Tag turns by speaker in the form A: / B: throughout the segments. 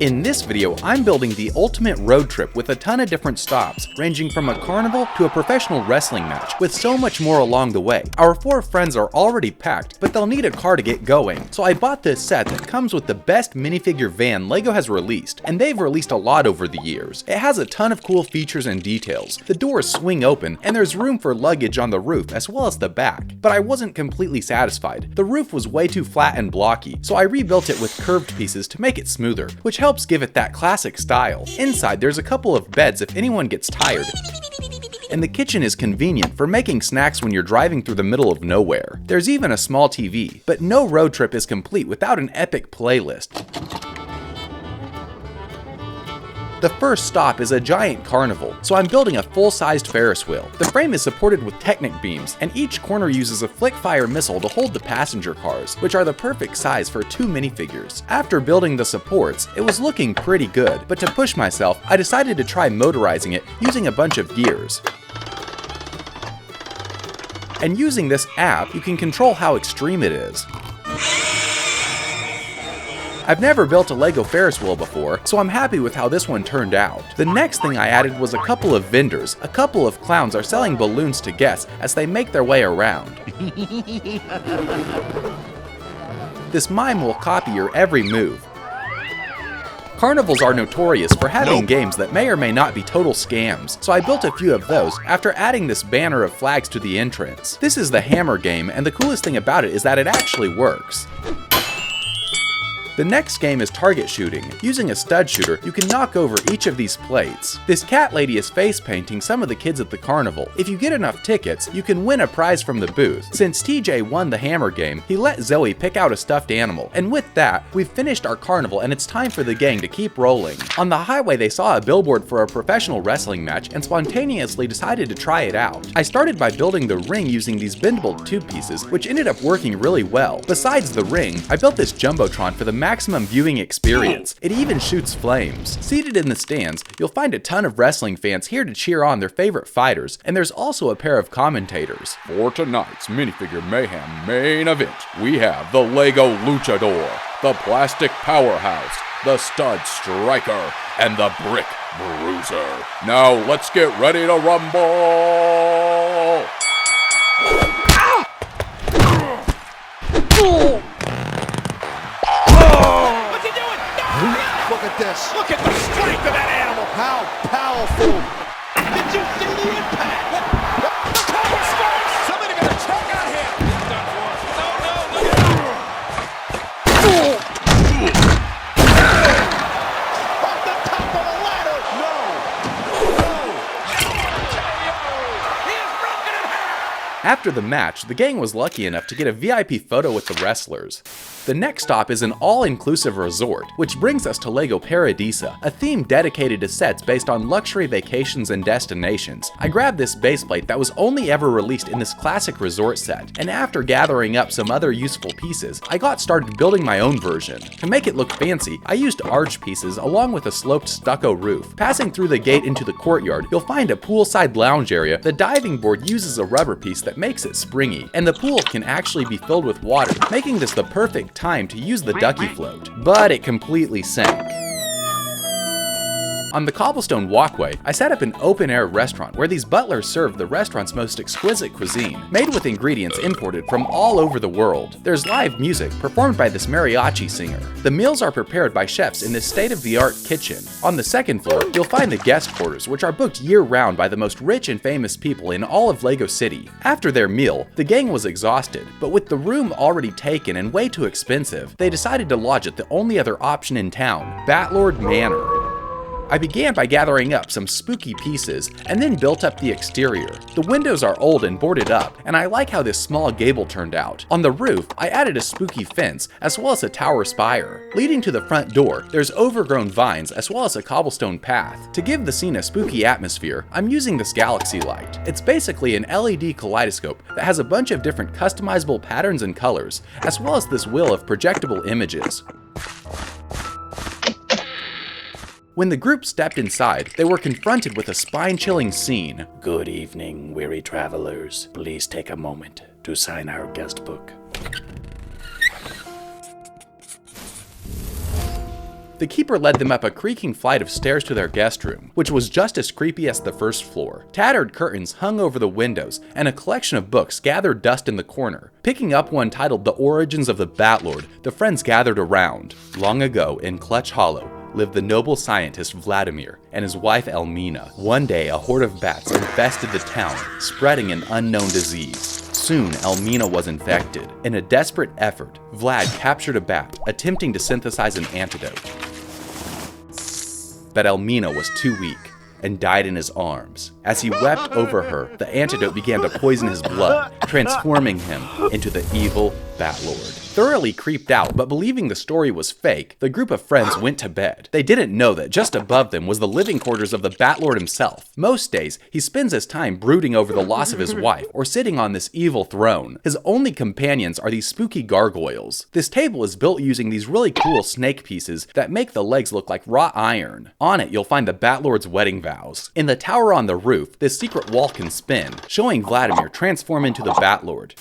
A: In this video, I'm building the ultimate road trip with a ton of different stops, ranging from a carnival to a professional wrestling match, with so much more along the way. Our 4 friends are already packed, but they'll need a car to get going, so I bought this set that comes with the best minifigure van LEGO has released, and they've released a lot over the years. It has a ton of cool features and details. The doors swing open, and there's room for luggage on the roof as well as the back. But I wasn't completely satisfied. The roof was way too flat and blocky, so I rebuilt it with curved pieces to make it smoother, which helps give it that classic style. Inside, there's a couple of beds if anyone gets tired. And the kitchen is convenient for making snacks when you're driving through the middle of nowhere. There's even a small TV, but no road trip is complete without an epic playlist. The first stop is a giant carnival, so I'm building a full-sized Ferris wheel. The frame is supported with Technic beams, and each corner uses a flick-fire missile to hold the passenger cars, which are the perfect size for 2 minifigures. After building the supports, it was looking pretty good, but to push myself, I decided to try motorizing it using a bunch of gears. And using this app, you can control how extreme it is. I've never built a LEGO Ferris wheel before, so I'm happy with how this one turned out. The next thing I added was a couple of vendors. A couple of clowns are selling balloons to guests as they make their way around. This mime will copy your every move. Carnivals are notorious for having games that may or may not be total scams, so I built a few of those after adding this banner of flags to the entrance. This is the hammer game, and the coolest thing about it is that it actually works. The next game is target shooting. Using a stud shooter, you can knock over each of these plates. This cat lady is face painting some of the kids at the carnival. If you get enough tickets, you can win a prize from the booth. Since TJ won the hammer game, he let Zoe pick out a stuffed animal. And with that, we've finished our carnival and it's time for the gang to keep rolling. On the highway, they saw a billboard for a professional wrestling match and spontaneously decided to try it out. I started by building the ring using these bendable tube pieces, which ended up working really well. Besides the ring, I built this jumbotron for the maximum viewing experience. It even shoots flames. Seated in the stands, you'll find a ton of wrestling fans here to cheer on their favorite fighters, and there's also a pair of commentators. For tonight's Minifigure Mayhem main event, we have the LEGO Luchador, the Plastic Powerhouse, the Stud Striker, and the Brick Bruiser. Now let's get ready to rumble!
B: Look at this. Look at the strength of that animal. How powerful. Did you see the impact? The cover strikes. Somebody better check out him. He's done for us. No, look at him. Off the top of the ladder. No. He is broken in half.
A: After the match, the gang was lucky enough to get a VIP photo with the wrestlers. The next stop is an all-inclusive resort, which brings us to LEGO Paradisa, a theme dedicated to sets based on luxury vacations and destinations. I grabbed this base plate that was only ever released in this classic resort set, and after gathering up some other useful pieces, I got started building my own version. To make it look fancy, I used arch pieces along with a sloped stucco roof. Passing through the gate into the courtyard, you'll find a poolside lounge area. The diving board uses a rubber piece that makes it springy, and the pool can actually be filled with water, making this the perfect time to use the ducky float, but it completely sank. On the cobblestone walkway, I set up an open-air restaurant where these butlers serve the restaurant's most exquisite cuisine, made with ingredients imported from all over the world. There's live music performed by this mariachi singer. The meals are prepared by chefs in this state-of-the-art kitchen. On the second floor, you'll find the guest quarters, which are booked year-round by the most rich and famous people in all of LEGO City. After their meal, the gang was exhausted, but with the room already taken and way too expensive, they decided to lodge at the only other option in town, Batlord Manor. I began by gathering up some spooky pieces and then built up the exterior. The windows are old and boarded up, and I like how this small gable turned out. On the roof, I added a spooky fence as well as a tower spire. Leading to the front door, there's overgrown vines as well as a cobblestone path. To give the scene a spooky atmosphere, I'm using this galaxy light. It's basically an LED kaleidoscope that has a bunch of different customizable patterns and colors, as well as this wheel of projectable images. When the group stepped inside, they were confronted with a spine-chilling scene.
C: Good evening, weary travelers. Please take a moment to sign our guest book.
A: The keeper led them up a creaking flight of stairs to their guest room, which was just as creepy as the first floor. Tattered curtains hung over the windows, and a collection of books gathered dust in the corner. Picking up one titled The Origins of the Batlord, the friends gathered around. Long ago, in Clutch Hollow, lived the noble scientist Vladimir and his wife Elmina. One day, a horde of bats infested the town, spreading an unknown disease. Soon, Elmina was infected. In a desperate effort, Vlad captured a bat, attempting to synthesize an antidote. But Elmina was too weak and died in his arms. As he wept over her, the antidote began to poison his blood, transforming him into the evil Batlord. Thoroughly creeped out, but believing the story was fake, the group of friends went to bed. They didn't know that just above them was the living quarters of the Batlord himself. Most days, he spends his time brooding over the loss of his wife or sitting on this evil throne. His only companions are these spooky gargoyles. This table is built using these really cool snake pieces that make the legs look like wrought iron. On it, you'll find the Batlord's wedding vows. In the tower on the roof, this secret wall can spin, showing Vladimir transform into the Batlord.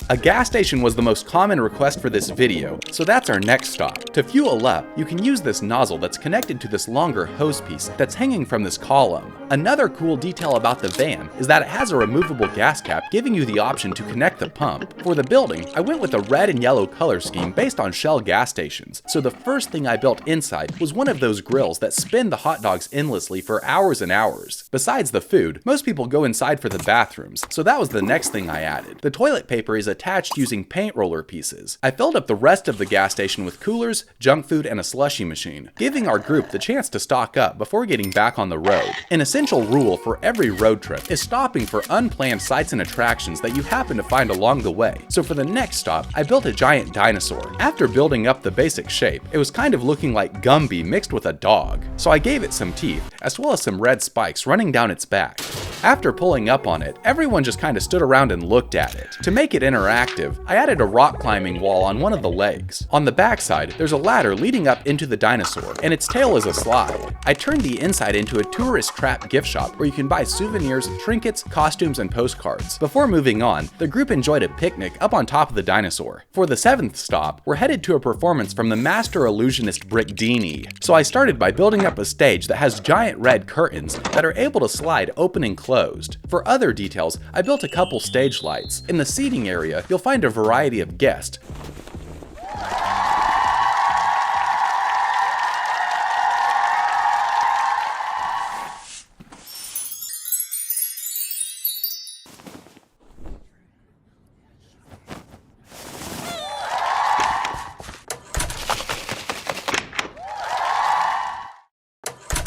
A: A gas station was the most common request for this video, so that's our next stop. To fuel up, you can use this nozzle that's connected to this longer hose piece that's hanging from this column. Another cool detail about the van is that it has a removable gas cap, giving you the option to connect the pump. For the building, I went with a red and yellow color scheme based on Shell gas stations, so the first thing I built inside was one of those grills that spin the hot dogs endlessly for hours and hours. Besides the food, most people go inside for the bathrooms, so that was the next thing I added. The toilet paper is attached using paint roller pieces. I filled up the rest of the gas station with coolers, junk food, and a slushy machine, giving our group the chance to stock up before getting back on the road. An essential rule for every road trip is stopping for unplanned sights and attractions that you happen to find along the way. So for the next stop, I built a giant dinosaur. After building up the basic shape, it was kind of looking like Gumby mixed with a dog. So I gave it some teeth, as well as some red spikes running down its back. After pulling up on it, everyone just kind of stood around and looked at it. To make it interactive, I added a rock climbing wall on one of the legs. On the backside, there's a ladder leading up into the dinosaur, and its tail is a slide. I turned the inside into a tourist trap gift shop where you can buy souvenirs, trinkets, costumes, and postcards. Before moving on, the group enjoyed a picnic up on top of the dinosaur. For the 7th stop, we're headed to a performance from the master illusionist Brickdini. So I started by building up a stage that has giant red curtains that are able to slide open and closed. For other details, I built a couple stage lights. In the seating area, you'll find a variety of guests.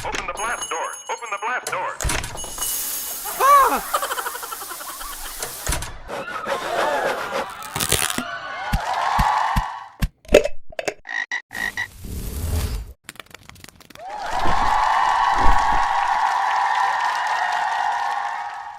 D: Open the blast doors! Open the blast doors!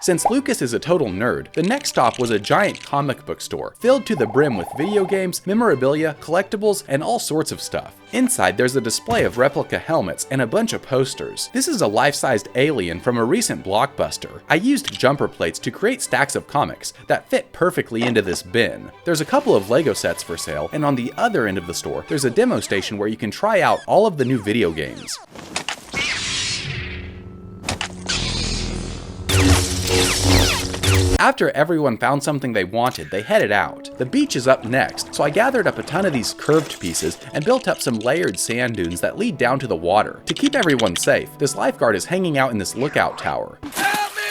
A: Since Lucas is a total nerd, the next stop was a giant comic book store, filled to the brim with video games, memorabilia, collectibles, and all sorts of stuff. Inside, there's a display of replica helmets and a bunch of posters. This is a life-sized alien from a recent blockbuster. I used jumper plates to create stacks of comics that fit perfectly into this bin. There's a couple of Lego sets for sale, and on the other end of the store, there's a demo station where you can try out all of the new video games. After everyone found something they wanted, they headed out. The beach is up next, so I gathered up a ton of these curved pieces and built up some layered sand dunes that lead down to the water. To keep everyone safe, this lifeguard is hanging out in this lookout tower.
B: Help me!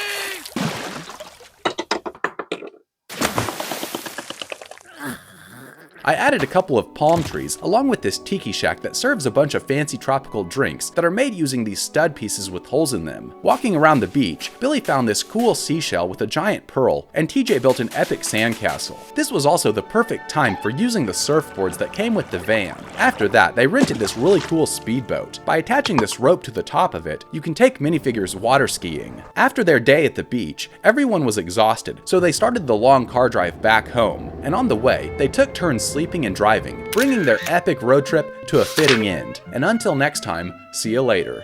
A: I added a couple of palm trees along with this tiki shack that serves a bunch of fancy tropical drinks that are made using these stud pieces with holes in them. Walking around the beach, Billy found this cool seashell with a giant pearl, and TJ built an epic sandcastle. This was also the perfect time for using the surfboards that came with the van. After that, they rented this really cool speedboat. By attaching this rope to the top of it, you can take minifigures water skiing. After their day at the beach, everyone was exhausted, so they started the long car drive back home, and on the way, they took turns sleeping sleeping and driving, bringing their epic road trip to a fitting end. And until next time, see you later.